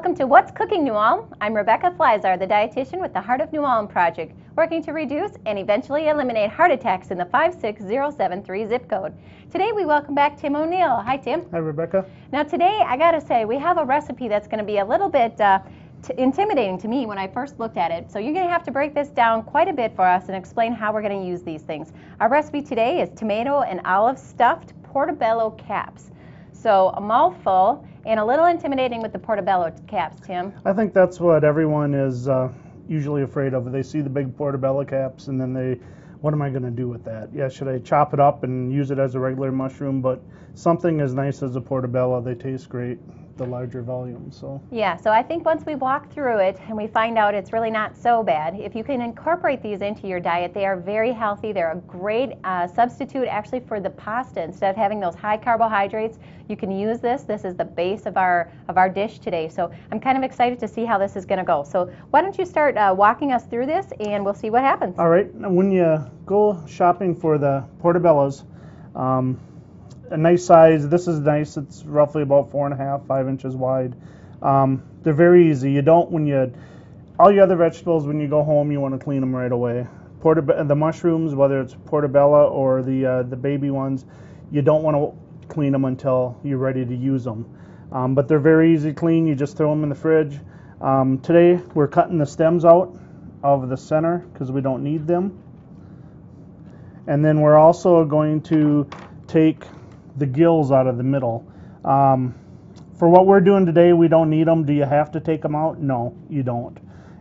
Welcome to What's Cooking New Ulm. I'm Rebecca Fliszar, the dietitian with the Heart of New Ulm Project, working to reduce and eventually eliminate heart attacks in the 56073 zip code. Today we welcome back Tim O'Neill. Hi, Tim. Hi, Rebecca. Now today, I gotta say, we have a recipe that's gonna be a little bit intimidating to me when I first looked at it. So you're gonna have to break this down quite a bit for us and explain how we're gonna use these things. Our recipe today is tomato and olive stuffed portobello caps. So a mouthful and a little intimidating with the portobello caps, Tim. I think that's what everyone is usually afraid of. They see the big portobello caps and then what am I going to do with that? Yeah, should I chop it up and use it as a regular mushroom? But something as nice as a portobello, they taste great, the larger volume. So yeah, so I think once we walk through it and we find out it's really not so bad, if you can incorporate these into your diet, they are very healthy. They're a great substitute actually for the pasta. Instead of having those high carbohydrates, you can use this. This is the base of our dish today. So I'm kind of excited to see how this is going to go. So why don't you start walking us through this and we'll see what happens. All right, when you go shopping for the portobellos, a nice size. This is nice. It's roughly about 4.5, 5 inches wide. They're very easy. You don't all your other vegetables, when you go home, you want to clean them right away. The mushrooms, whether it's portobello or the baby ones, you don't want to clean them until you're ready to use them. But they're very easy to clean. You just throw them in the fridge. Today we're cutting the stems out of the center because we don't need them. And then we're also going to take the gills out of the middle. For what we're doing today, we don't need them. Do you have to take them out? No, you don't.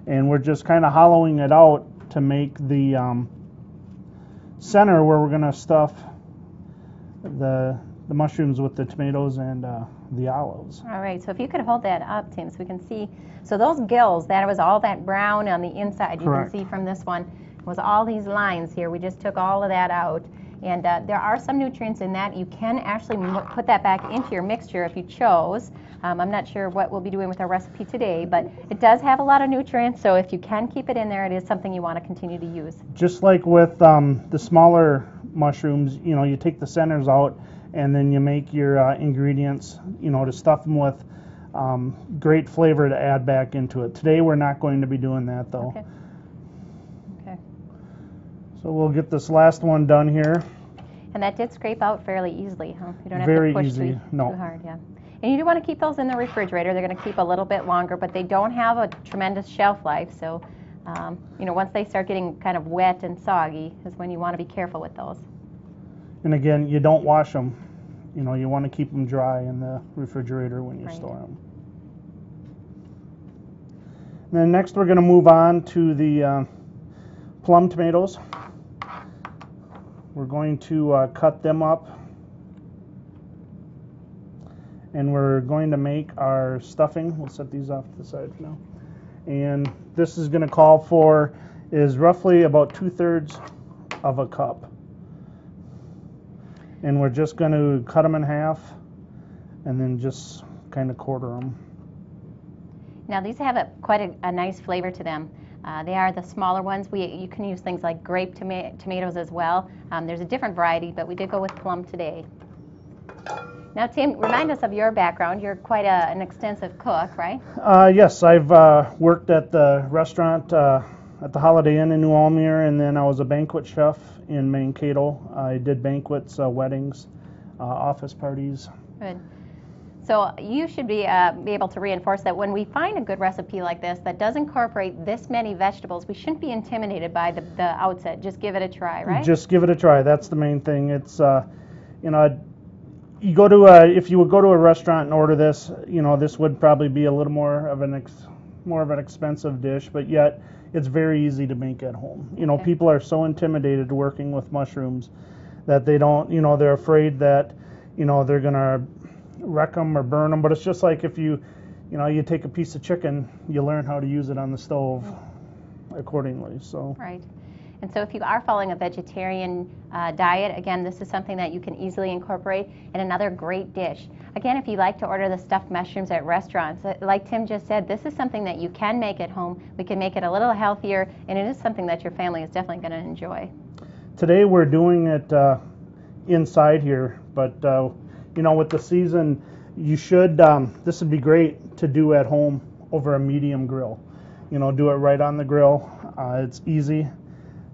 And we're just kind of hollowing it out to make the center where we're going to stuff the mushrooms with the tomatoes and the olives. All right, so if you could hold that up, Tim, so we can see. So those gills, that was all that brown on the inside. You Correct. Can see from this one was all these lines here. We just took all of that out. And there are some nutrients in that. You can actually put that back into your mixture if you chose. I'm not sure what we'll be doing with our recipe today, but it does have a lot of nutrients, so if you can keep it in there, it is something you want to continue to use. Just like with the smaller mushrooms, you take the centers out and then you make your ingredients, to stuff them with great flavor to add back into it. Today we're not going to be doing that, though. Okay. Okay. So we'll get this last one done here. And that did scrape out fairly easily, huh? You don't have Very to push easy. too No. hard, yeah. And you do want to keep those in the refrigerator. They're going to keep a little bit longer, but they don't have a tremendous shelf life. So, once they start getting kind of wet and soggy is when you want to be careful with those. And again, you don't wash them. You want to keep them dry in the refrigerator when you store them. And then next we're going to move on to the plum tomatoes. We're going to cut them up. And we're going to make our stuffing. We'll set these off to the side for now. And this is going to call for is roughly about 2/3 of a cup. And we're just going to cut them in half and then just kind of quarter them. Now these have quite a nice flavor to them. They are the smaller ones. You can use things like grape tomatoes as well. There's a different variety, but we did go with plum today. Now, Tim, remind us of your background. You're quite an extensive cook, right? Yes, I've worked at the restaurant at the Holiday Inn in New Ulm, and then I was a banquet chef in Mankato. I did banquets, weddings, office parties. Good. So you should be able to reinforce that when we find a good recipe like this that does incorporate this many vegetables, we shouldn't be intimidated by the outset. Just give it a try, right? Just give it a try. That's the main thing. It's you go to if you would go to a restaurant and order this, this would probably be a little more of an expensive dish, but yet it's very easy to make at home. Okay. People are so intimidated working with mushrooms that they don't, they're afraid that, they're gonna wreck them or burn them. But it's just like if you take a piece of chicken, you learn how to use it on the stove accordingly. So. Right. And so if you are following a vegetarian diet, again, this is something that you can easily incorporate in another great dish. Again, if you like to order the stuffed mushrooms at restaurants, like Tim just said, this is something that you can make at home. We can make it a little healthier, and it is something that your family is definitely going to enjoy. Today we're doing it inside here, but with the season, you should, this would be great to do at home over a medium grill. You know, do it right on the grill. It's easy.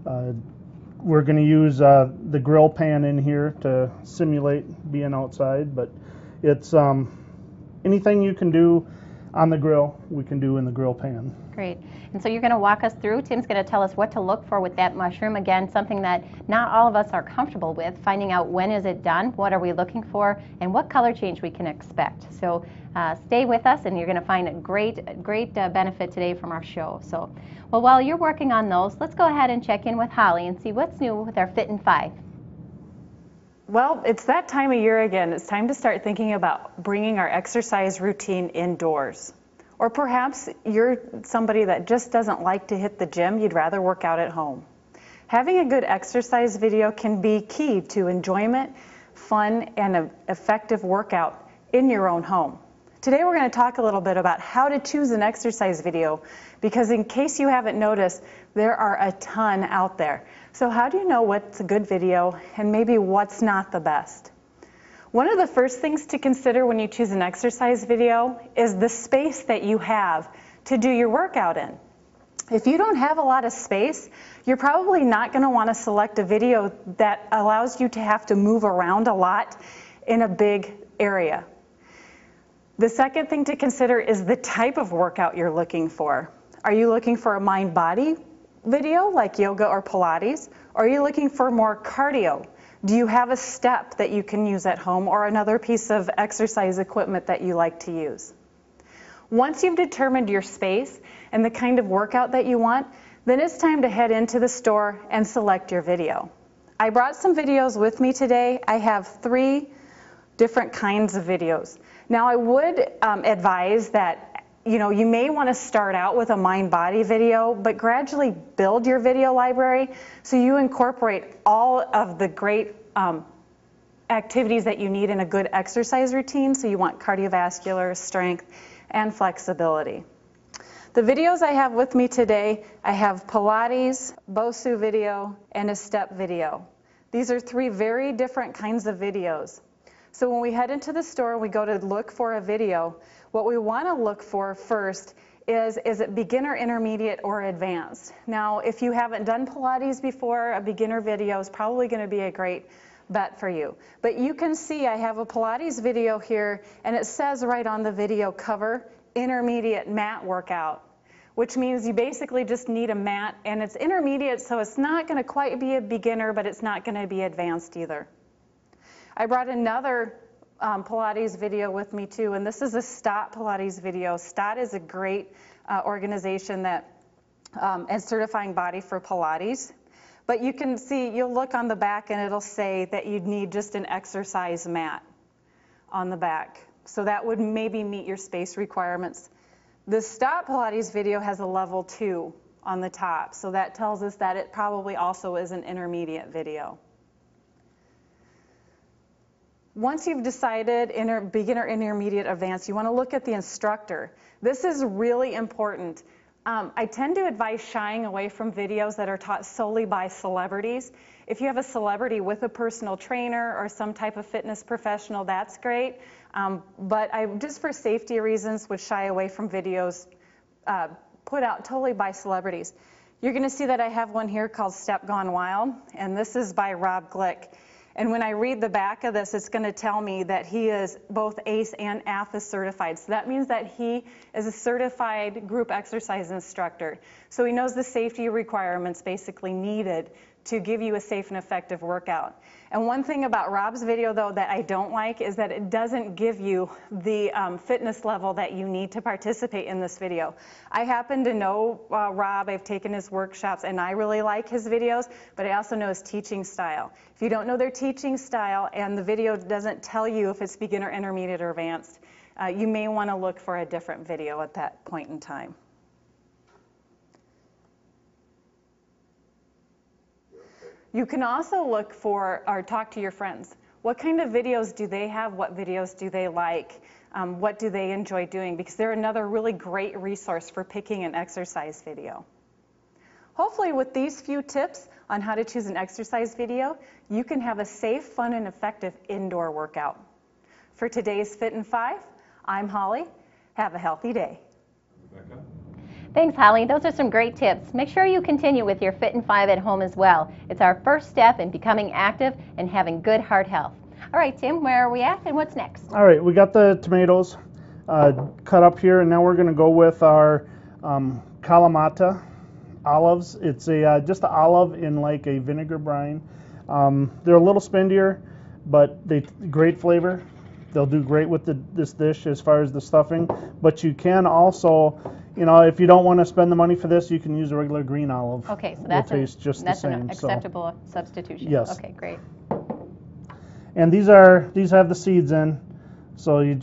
We're going to use the grill pan in here to simulate being outside, but it's anything you can do on the grill, we can do in the grill pan. Great. And so you're going to walk us through. Tim's going to tell us what to look for with that mushroom. Again, something that not all of us are comfortable with, finding out when is it done, what are we looking for, and what color change we can expect. So stay with us, and you're going to find a great benefit today from our show. So, well, while you're working on those, let's go ahead and check in with Holly and see what's new with our Fit in 5. Well, it's that time of year again. It's time to start thinking about bringing our exercise routine indoors. Or perhaps you're somebody that just doesn't like to hit the gym, you'd rather work out at home. Having a good exercise video can be key to enjoyment, fun, and an effective workout in your own home. Today we're going to talk a little bit about how to choose an exercise video, because in case you haven't noticed, there are a ton out there. So how do you know what's a good video and maybe what's not the best? One of the first things to consider when you choose an exercise video is the space that you have to do your workout in. If you don't have a lot of space, you're probably not going to want to select a video that allows you to have to move around a lot in a big area. The second thing to consider is the type of workout you're looking for. Are you looking for a mind-body video like yoga or Pilates? Or are you looking for more cardio? Do you have a step that you can use at home or another piece of exercise equipment that you like to use? Once you've determined your space and the kind of workout that you want, then it's time to head into the store and select your video. I brought some videos with me today. I have 3 different kinds of videos. Now I would advise that you may want to start out with a mind-body video, but gradually build your video library so you incorporate all of the great activities that you need in a good exercise routine. So you want cardiovascular, strength, and flexibility. The videos I have with me today, I have Pilates, Bosu video, and a step video. These are 3 very different kinds of videos. So when we head into the store, we go to look for a video. What we want to look for first is it beginner, intermediate, or advanced? Now, if you haven't done Pilates before, a beginner video is probably going to be a great bet for you. But you can see I have a Pilates video here, and it says right on the video cover, intermediate mat workout, which means you basically just need a mat, and it's intermediate, so it's not going to quite be a beginner, but it's not going to be advanced either. I brought another Pilates video with me too, and this is a STOT Pilates video. STOT is a great organization that is certifying body for Pilates. But you can see, you'll look on the back and it'll say that you'd need just an exercise mat on the back. So that would maybe meet your space requirements. The STOT Pilates video has a level 2 on the top, so that tells us that it probably also is an intermediate video. Once you've decided beginner, intermediate, advanced, you want to look at the instructor. This is really important. I tend to advise shying away from videos that are taught solely by celebrities. If you have a celebrity with a personal trainer or some type of fitness professional, that's great. But I, just for safety reasons, would shy away from videos put out totally by celebrities. You're going to see that I have one here called Step Gone Wild, and this is by Rob Glick. And when I read the back of this, it's going to tell me that he is both ACE and AFIS certified. So that means that he is a certified group exercise instructor. So he knows the safety requirements basically needed to give you a safe and effective workout. And one thing about Rob's video, though, that I don't like is that it doesn't give you the fitness level that you need to participate in this video. I happen to know Rob, I've taken his workshops, and I really like his videos, but I also know his teaching style. If you don't know their teaching style and the video doesn't tell you if it's beginner, intermediate, or advanced, you may want to look for a different video at that point in time. You can also look for or talk to your friends. What kind of videos do they have? What videos do they like? What do they enjoy doing? Because they're another really great resource for picking an exercise video. Hopefully with these few tips on how to choose an exercise video, you can have a safe, fun, and effective indoor workout. For today's Fit in 5, I'm Holly. Have a healthy day. Thanks, Holly. Those are some great tips. Make sure you continue with your Fit and 5 at home as well. It's our first step in becoming active and having good heart health. All right, Tim, where are we at and what's next? All right, we got the tomatoes cut up here, and now we're going to go with our Kalamata olives. It's just an olive in like a vinegar brine. They're a little spendier, but they great flavor. They'll do great with this dish as far as the stuffing. But you can also, you know, if you don't want to spend the money for this, you can use a regular green olive. Okay, so that's taste just the same. An acceptable substitution. Yes. Okay, great. And these have the seeds in, so you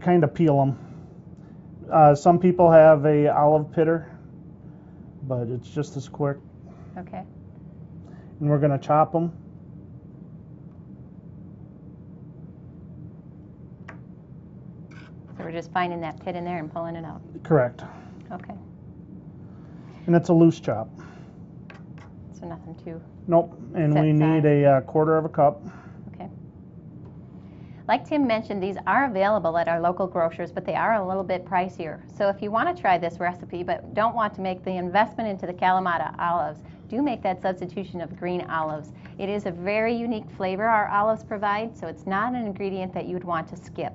kind of peel them. Some people have a olive pitter, but it's just as quick. Okay. And we're going to chop them. So we're just finding that pit in there and pulling it out. Correct. Okay. And it's a loose chop. So nothing too. Nope. And set we need a quarter of a cup. Okay. Like Tim mentioned, these are available at our local grocers, but they are a little bit pricier. So if you want to try this recipe but don't want to make the investment into the Kalamata olives, do make that substitution of green olives. It is a very unique flavor our olives provide, so it's not an ingredient that you would want to skip.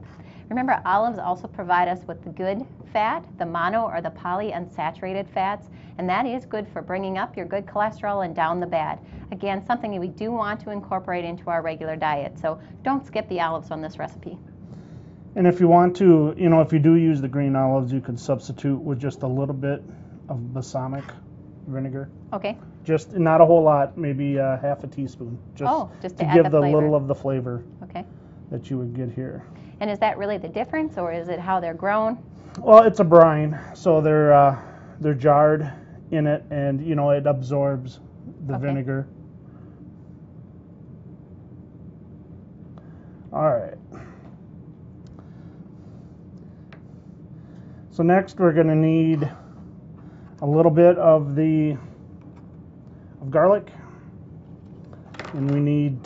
Remember, olives also provide us with the good fat, the mono or the polyunsaturated fats, and that is good for bringing up your good cholesterol and down the bad. Again, something that we do want to incorporate into our regular diet, so don't skip the olives on this recipe. And if you want to, you know, if you do use the green olives, you can substitute with just a little bit of balsamic vinegar. Okay. Just not a whole lot, maybe half a teaspoon. Just to add give the the flavor. little of the flavor Okay. that you would get here. And is that really the difference, or is it how they're grown? Well, it's a brine, so they're jarred in it, and you know it absorbs the vinegar. All right. So next we're going to need a little bit of garlic, and we need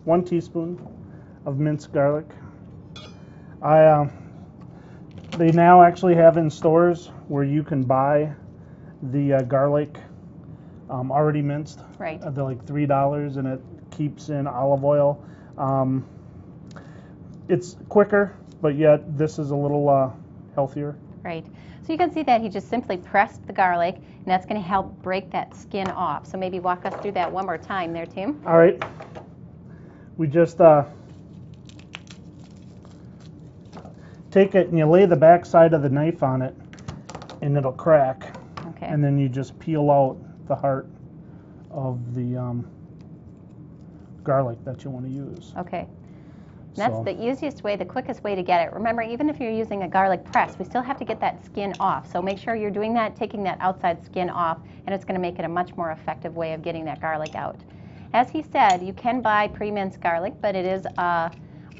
1 teaspoon of minced garlic. They now actually have in stores where you can buy the garlic already minced. Right. They're like $3, and it keeps in olive oil. It's quicker, but yet this is a little healthier. Right. So you can see that he just simply pressed the garlic, and that's going to help break that skin off. So maybe walk us through that one more time there, Tim. All right. We just take it and you lay the back side of the knife on it, and it'll crack. Okay. And then you just peel out the heart of the garlic that you want to use. Okay. That's the easiest way, the quickest way to get it. Remember, even if you're using a garlic press, we still have to get that skin off. So make sure you're doing that, taking that outside skin off, and it's going to make it a much more effective way of getting that garlic out. As he said, you can buy pre-minced garlic, but it is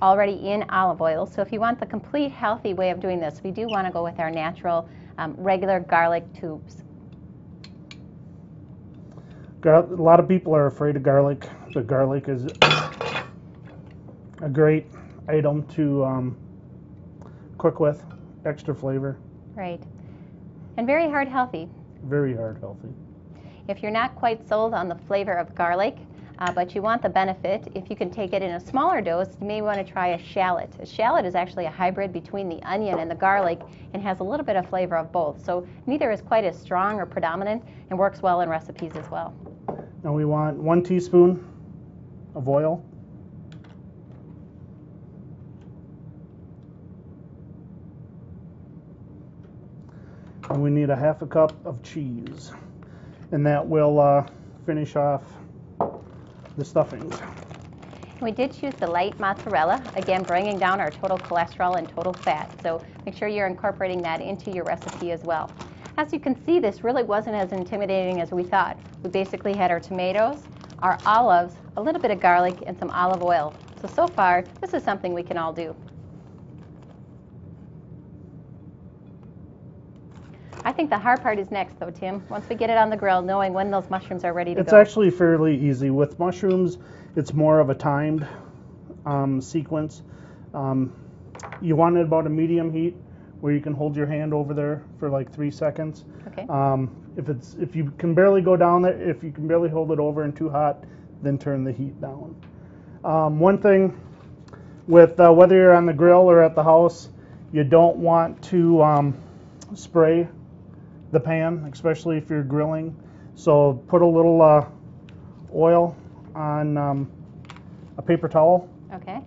already in olive oil. So if you want the complete healthy way of doing this, we do want to go with our natural regular garlic tubes. A lot of people are afraid of garlic, but garlic is a great item to cook with, extra flavor. Right. And very heart healthy. Very heart healthy. If you're not quite sold on the flavor of garlic, but you want the benefit, if you can take it in a smaller dose, you may want to try a shallot. A shallot is actually a hybrid between the onion and the garlic and has a little bit of flavor of both. So neither is quite as strong or predominant and works well in recipes as well. Now we want 1 teaspoon of oil. And we need a 1/2 cup of cheese. And that will finish off the stuffings. We did choose the light mozzarella, again bringing down our total cholesterol and total fat. So make sure you're incorporating that into your recipe as well. As you can see, this really wasn't as intimidating as we thought. We basically had our tomatoes, our olives, a little bit of garlic, and some olive oil. So far, this is something we can all do. I think the hard part is next, though, Tim. Once we get it on the grill, knowing when those mushrooms are ready to go. It's actually fairly easy. With mushrooms, it's more of a timed sequence. You want it about a medium heat where you can hold your hand over there for like 3 seconds. Okay. If you can barely go down there, if you can barely hold it over and too hot, then turn the heat down. One thing with whether you're on the grill or at the house, you don't want to spray the pan, especially if you're grilling. So put a little oil on a paper towel. Okay.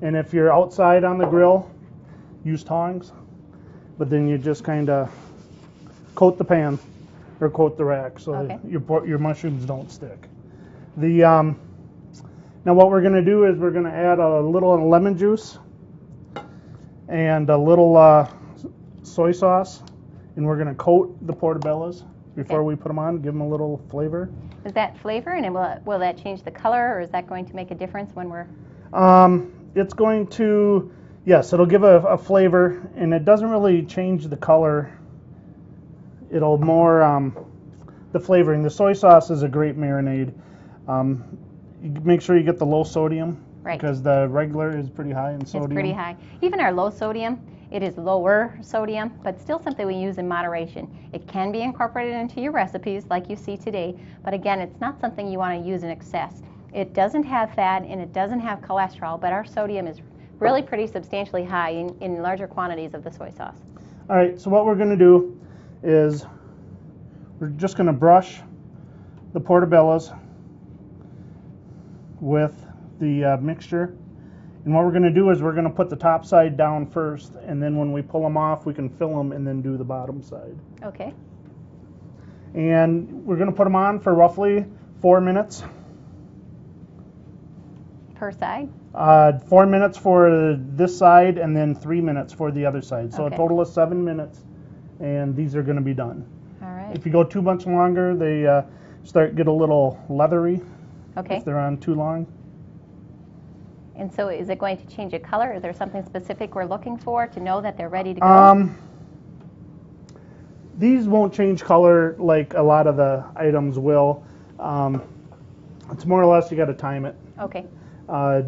And if you're outside on the grill, use tongs. But then you just kind of coat the pan or coat the rack so that your mushrooms don't stick. Now what we're going to do is we're going to add a little lemon juice and a little soy sauce, and we're going to coat the portobellos before we put them on, give them a little flavor. Is that flavor, and will that change the color, or is that going to make a difference when we're... It's going to, yes, it'll give a flavor, and it doesn't really change the color. It'll more, the flavoring. The soy sauce is a great marinade. You make sure you get the low sodium, because the regular is pretty high in sodium. It's pretty high. Even our low sodium, it is lower sodium, but still something we use in moderation. It can be incorporated into your recipes like you see today, but again, it's not something you want to use in excess. It doesn't have fat and it doesn't have cholesterol, but our sodium is really pretty substantially high in larger quantities of the soy sauce. All right, so what we're going to do is we're just going to brush the portobellos with the mixture. And what we're going to do is we're going to put the top side down first, and then when we pull them off, we can fill them and then do the bottom side. Okay. And we're going to put them on for roughly 4 minutes. Per side? 4 minutes for this side and then 3 minutes for the other side. So a total of 7 minutes, and these are going to be done. All right. If you go too much longer, they get a little leathery. Okay. If they're on too long. And so is it going to change a color? Is there something specific we're looking for to know that they're ready to go? These won't change color like a lot of the items will. It's more or less you got to time it. Okay.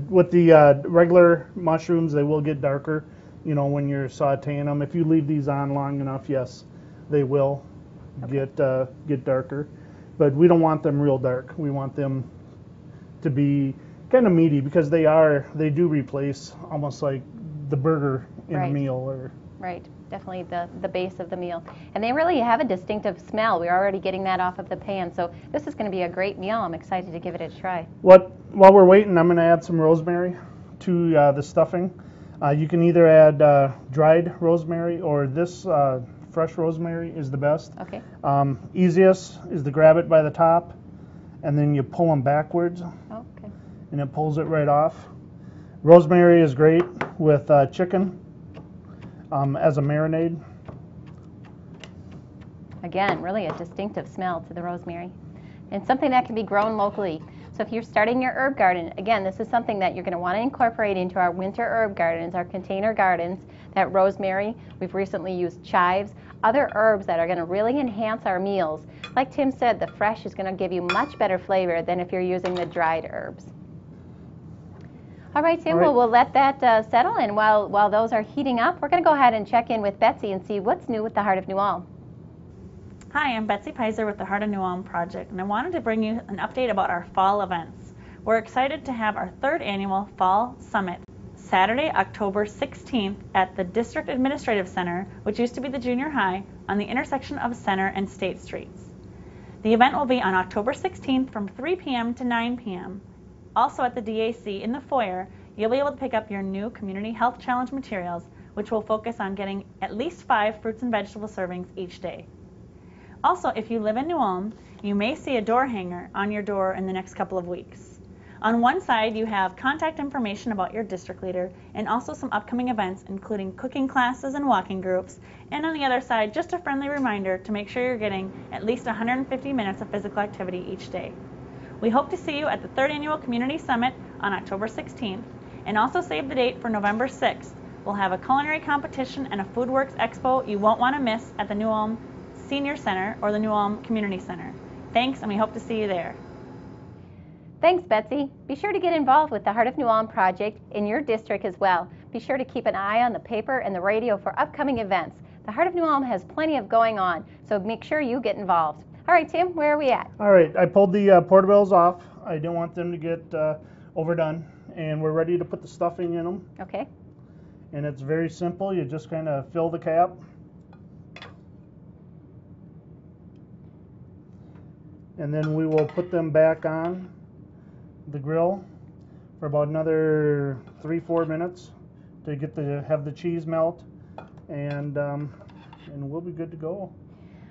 With the regular mushrooms, they will get darker, you know, when you're sauteing them. If you leave these on long enough, yes, they will get darker. But we don't want them real dark. We want them to be kind of meaty, because they do replace almost like the burger in a meal. Or Right, definitely the base of the meal. And they really have a distinctive smell. We're already getting that off of the pan. So this is going to be a great meal. I'm excited to give it a try. While we're waiting, I'm going to add some rosemary to the stuffing. You can either add dried rosemary, or this fresh rosemary is the best. Okay. Easiest is to grab it by the top, and then you pull them backwards. Okay. And it pulls it right off. Rosemary is great with chicken as a marinade. Again, really a distinctive smell to the rosemary. And something that can be grown locally. So if you're starting your herb garden, again, this is something that you're going to want to incorporate into our winter herb gardens, our container gardens. That rosemary, we've recently used chives, other herbs that are going to really enhance our meals. Like Tim said, the fresh is going to give you much better flavor than if you're using the dried herbs. All right, Tim, well, we'll let that settle, and while those are heating up, we're going to go ahead and check in with Betsy and see what's new with the Heart of New Ulm. Hi, I'm Betsy Pizer with the Heart of New Ulm Project, and I wanted to bring you an update about our fall events. We're excited to have our 3rd annual Fall Summit, Saturday, October 16th at the District Administrative Center, which used to be the junior high, on the intersection of Center and State Streets. The event will be on October 16th from 3 p.m. to 9 p.m. Also at the DAC in the foyer, you'll be able to pick up your new Community Health Challenge materials, which will focus on getting at least 5 fruits and vegetable servings each day. Also, if you live in New Ulm, you may see a door hanger on your door in the next couple of weeks. On one side, you have contact information about your district leader and also some upcoming events, including cooking classes and walking groups. And on the other side, just a friendly reminder to make sure you're getting at least 150 minutes of physical activity each day. We hope to see you at the 3rd Annual Community Summit on October 16th, and also save the date for November 6th. We'll have a culinary competition and a Foodworks Expo you won't want to miss at the New Ulm Senior Center or the New Ulm Community Center. Thanks, and we hope to see you there. Thanks, Betsy. Be sure to get involved with the Heart of New Ulm project in your district as well. Be sure to keep an eye on the paper and the radio for upcoming events. The Heart of New Ulm has plenty of going on, so make sure you get involved. All right, Tim, where are we at? All right, I pulled the portobellos off. I didn't want them to get overdone, and we're ready to put the stuffing in them. Okay. And it's very simple. You just kind of fill the cap. And then we will put them back on the grill for about another 3-4 minutes to get have the cheese melt, and we'll be good to go.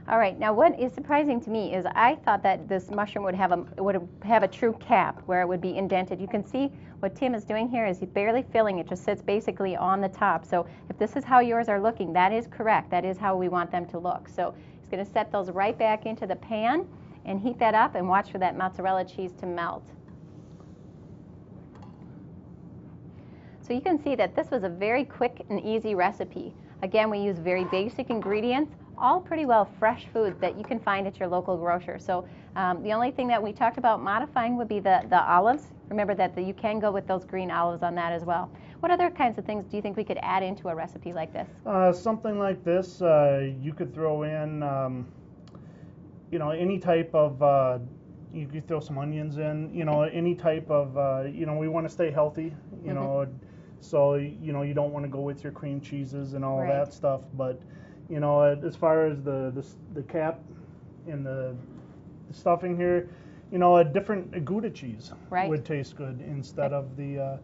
All right. Now, what is surprising to me is I thought that this mushroom would have a true cap where it would be indented. You can see what Tim is doing here is he's barely filling it; just sits basically on the top. So, if this is how yours are looking, that is correct. That is how we want them to look. So, he's going to set those right back into the pan and heat that up, and watch for that mozzarella cheese to melt. So you can see that this was a very quick and easy recipe. Again, we use very basic ingredients, all pretty well fresh foods that you can find at your local grocer. So the only thing that we talked about modifying would be the olives. Remember that you can go with those green olives on that as well. What other kinds of things do you think we could add into a recipe like this? Something like this, you could throw in, any type of, you could throw some onions in, any type of, we want to stay healthy, so, you don't want to go with your cream cheeses and all Right. that stuff. But, as far as the cap and the stuffing here, a different Gouda cheese Right. would taste good instead of the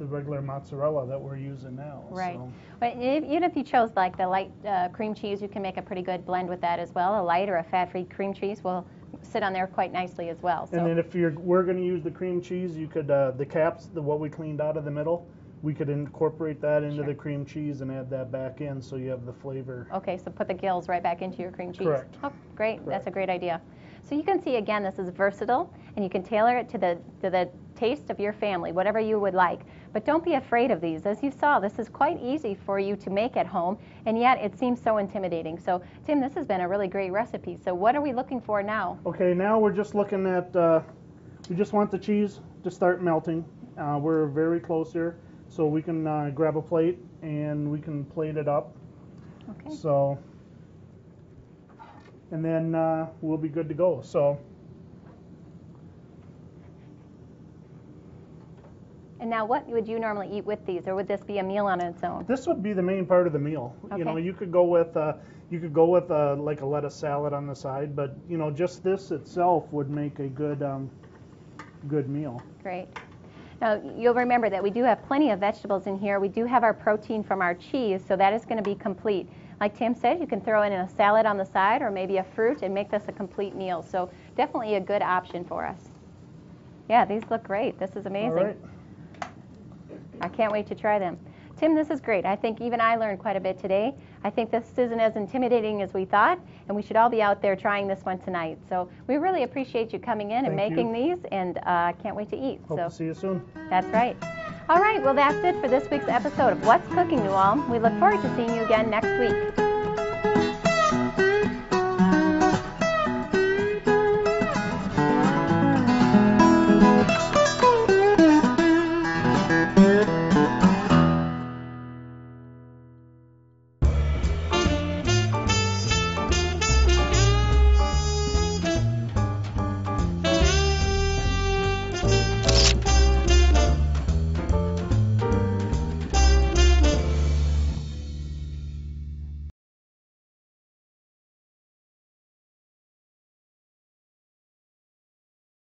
regular mozzarella that we're using now. Right. So. But even if you chose like the light cream cheese, you can make a pretty good blend with that as well. A light or a fat-free cream cheese will sit on there quite nicely as well. So. And then if we're going to use the cream cheese, you could the caps, what we cleaned out of the middle, we could incorporate that into Sure. the cream cheese and add that back in, so you have the flavor. Okay, so put the gills right back into your cream cheese. Correct. Oh, great. Correct. That's a great idea. So you can see again, this is versatile, and you can tailor it to the taste of your family, whatever you would like. But don't be afraid of these. As you saw, this is quite easy for you to make at home, and yet it seems so intimidating. So Tim, this has been a really great recipe. So what are we looking for now? Okay, now we're just looking at, we just want the cheese to start melting. We're very close here, so we can grab a plate and we can plate it up. Okay. So, and then we'll be good to go. So. And now what would you normally eat with these, or would this be a meal on its own? This would be the main part of the meal. Okay. You could go with like a lettuce salad on the side, but just this itself would make a good meal. Great. Now you'll remember that we do have plenty of vegetables in here. We do have our protein from our cheese, so that is going to be complete. Like Tim said, you can throw in a salad on the side or maybe a fruit and make this a complete meal. So definitely a good option for us. Yeah, these look great. This is amazing. All right. I can't wait to try them. Tim, this is great. I think even I learned quite a bit today. I think this isn't as intimidating as we thought, and we should all be out there trying this one tonight. So we really appreciate you coming in and Thank making you. these, and can't wait to eat. Hope So to see you soon. that's right. All right, well, that's it for this week's episode of What's Cooking, New Ulm. We look forward to seeing you again next week.